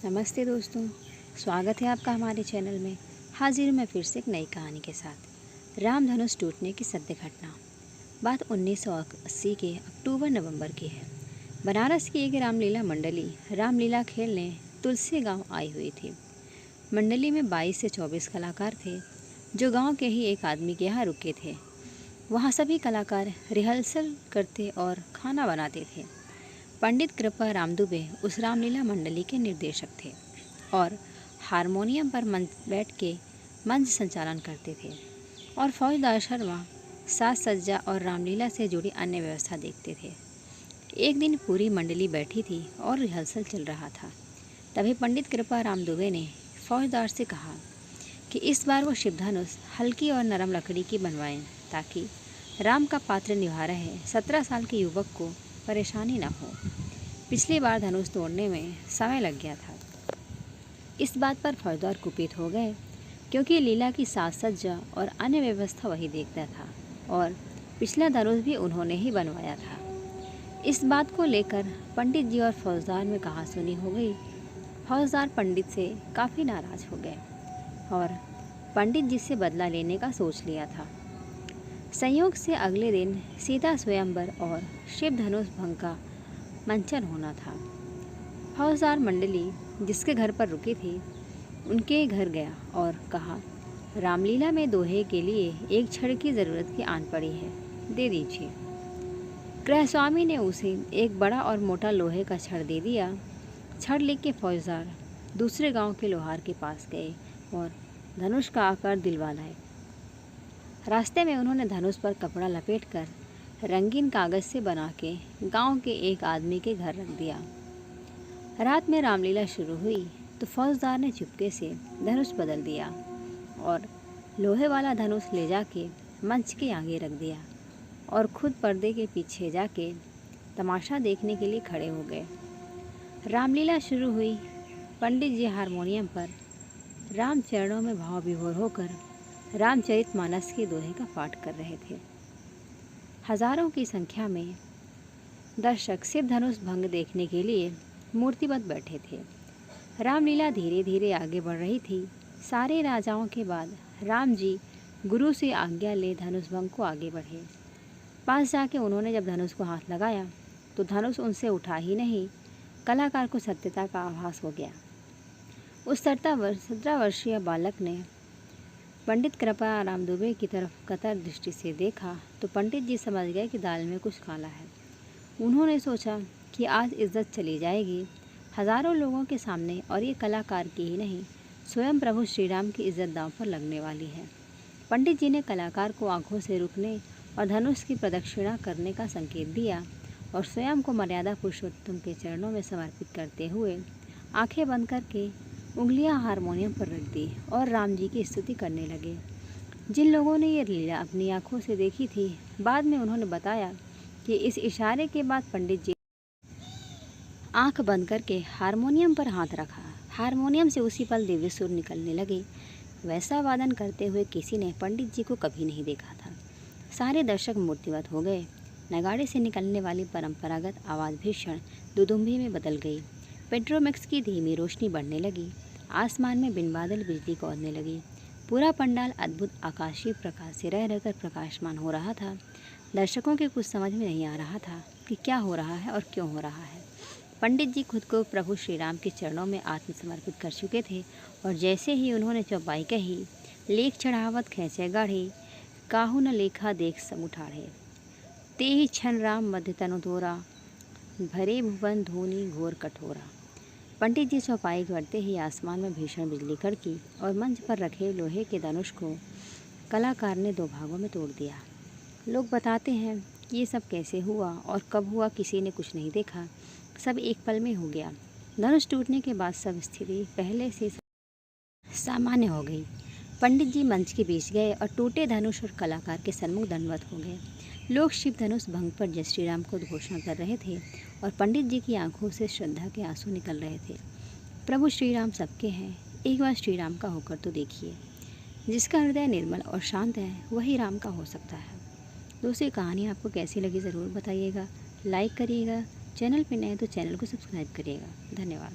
नमस्ते दोस्तों, स्वागत है आपका हमारे चैनल में। हाजिर मैं फिर से एक नई कहानी के साथ। रामधनुष टूटने की सत्य घटना। बात 1980 के अक्टूबर-नवंबर की है। बनारस की एक रामलीला मंडली रामलीला खेलने तुलसी गांव आई हुई थी। मंडली में 22 से 24 कलाकार थे, जो गांव के ही एक आदमी के यहाँ रुके थे। वहाँ सभी कलाकार रिहर्सल करते और खाना बनाते थे। पंडित कृपा राम दुबे उस रामलीला मंडली के निर्देशक थे और हारमोनियम पर बैठ के मंच संचालन करते थे और फौजदार शर्मा साज सज्जा और रामलीला से जुड़ी अन्य व्यवस्था देखते थे। एक दिन पूरी मंडली बैठी थी और रिहर्सल चल रहा था। तभी पंडित कृपा राम दुबे ने फौजदार से कहा कि इस बार वो शिवधनुष हल्की और नरम लकड़ी की बनवाएं, ताकि राम का पात्र निभा रहे 17 साल के युवक को परेशानी ना हो। पिछली बार धनुष तोड़ने में समय लग गया था। इस बात पर फौजदार कुपित हो गए, क्योंकि लीला की साज सज्जा और अन्य व्यवस्था वही देखता था और पिछला धनुष भी उन्होंने ही बनवाया था। इस बात को लेकर पंडित जी और फौजदार में कहासुनी हो गई। फौजदार पंडित से काफ़ी नाराज़ हो गए और पंडित जी से बदला लेने का सोच लिया था। संयोग से अगले दिन सीता स्वयंवर और शिव धनुष भंग का मंचन होना था। फौजदार मंडली जिसके घर पर रुकी थी, उनके घर गया और कहा, रामलीला में दोहे के लिए एक छड़ की ज़रूरत की आन पड़ी है, दे दीजिए। गृहस्वामी ने उसे एक बड़ा और मोटा लोहे का छड़ दे दिया। छड़ लेके फौजदार दूसरे गांव के लोहार के पास गए और धनुष का आकार दिलवा लाए। रास्ते में उन्होंने धनुष पर कपड़ा लपेटकर रंगीन कागज से बना के गांव के एक आदमी के घर रख दिया। रात में रामलीला शुरू हुई तो फौजदार ने चुपके से धनुष बदल दिया और लोहे वाला धनुष ले जाके मंच के आगे रख दिया और खुद पर्दे के पीछे जाके तमाशा देखने के लिए खड़े हो गए। रामलीला शुरू हुई। पंडित जी हारमोनियम पर राम चरणों में भाव विभोर होकर रामचरितमानस के दोहे का पाठ कर रहे थे। हजारों की संख्या में दर्शक शिव धनुष भंग देखने के लिए मूर्तिबद्ध बैठे थे। रामलीला धीरे धीरे आगे बढ़ रही थी। सारे राजाओं के बाद राम जी गुरु से आज्ञा ले धनुष भंग को आगे बढ़े। पास जाके उन्होंने जब धनुष को हाथ लगाया तो धनुष उनसे उठा ही नहीं। कलाकार को सत्यता का आभास हो गया। उस 17 वर्षीय बालक ने पंडित कृपा राम दुबे की तरफ कतर दृष्टि से देखा तो पंडित जी समझ गए कि दाल में कुछ काला है। उन्होंने सोचा कि आज इज्जत चली जाएगी हजारों लोगों के सामने, और ये कलाकार की ही नहीं, स्वयं प्रभु श्री राम की इज्जत दांव पर लगने वाली है। पंडित जी ने कलाकार को आंखों से रुकने और धनुष की प्रदक्षिणा करने का संकेत दिया और स्वयं को मर्यादा पुरुषोत्तम के चरणों में समर्पित करते हुए आंखें बंद करके उंगलियां हारमोनियम पर रख दी और राम जी की स्तुति करने लगे। जिन लोगों ने ये लीला अपनी आंखों से देखी थी, बाद में उन्होंने बताया कि इस इशारे के बाद पंडित जी आंख बंद करके हारमोनियम पर हाथ रखा। हारमोनियम से उसी पल दिव्य सुर निकलने लगे। वैसा वादन करते हुए किसी ने पंडित जी को कभी नहीं देखा था। सारे दर्शक मूर्तिवत हो गए। नगाड़े से निकलने वाली परंपरागत आवाज़ भीषण दुदुम्बी में बदल गई। पेट्रोमैक्स की धीमी रोशनी बढ़ने लगी। आसमान में बिन बादल बिजली कौंधने लगी। पूरा पंडाल अद्भुत आकाशीय प्रकाश से रह रहकर प्रकाशमान हो रहा था। दर्शकों के कुछ समझ में नहीं आ रहा था कि क्या हो रहा है और क्यों हो रहा है। पंडित जी खुद को प्रभु श्री राम के चरणों में आत्मसमर्पित कर चुके थे और जैसे ही उन्होंने चौपाई कही, लेख चढ़ावत खैचे गाढ़े, काहू न लेखा देख सब उठाड़े, ते ही क्षण राम मध्य तनु तोरा, भरे भुवन धोनी घोर कठोरा। पंडित जी चौपाई करते ही आसमान में भीषण बिजली कड़की और मंच पर रखे लोहे के धनुष को कलाकार ने 2 भागों में तोड़ दिया। लोग बताते हैं कि ये सब कैसे हुआ और कब हुआ, किसी ने कुछ नहीं देखा। सब एक पल में हो गया। धनुष टूटने के बाद सब स्थिति पहले से सामान्य हो गई। पंडित जी मंच के बीच गए और टूटे धनुष और कलाकार के सन्मुख दंडवत हो गए। लोग शिव धनुष भंग पर जय श्री राम को घोषणा कर रहे थे और पंडित जी की आंखों से श्रद्धा के आंसू निकल रहे थे। प्रभु श्री राम सबके हैं, एक बार श्री राम का होकर तो देखिए। जिसका हृदय निर्मल और शांत है वही राम का हो सकता है। दोस्तों, कहानी आपको कैसी लगी ज़रूर बताइएगा। लाइक करिएगा। चैनल पर नए तो चैनल को सब्सक्राइब करिएगा। धन्यवाद।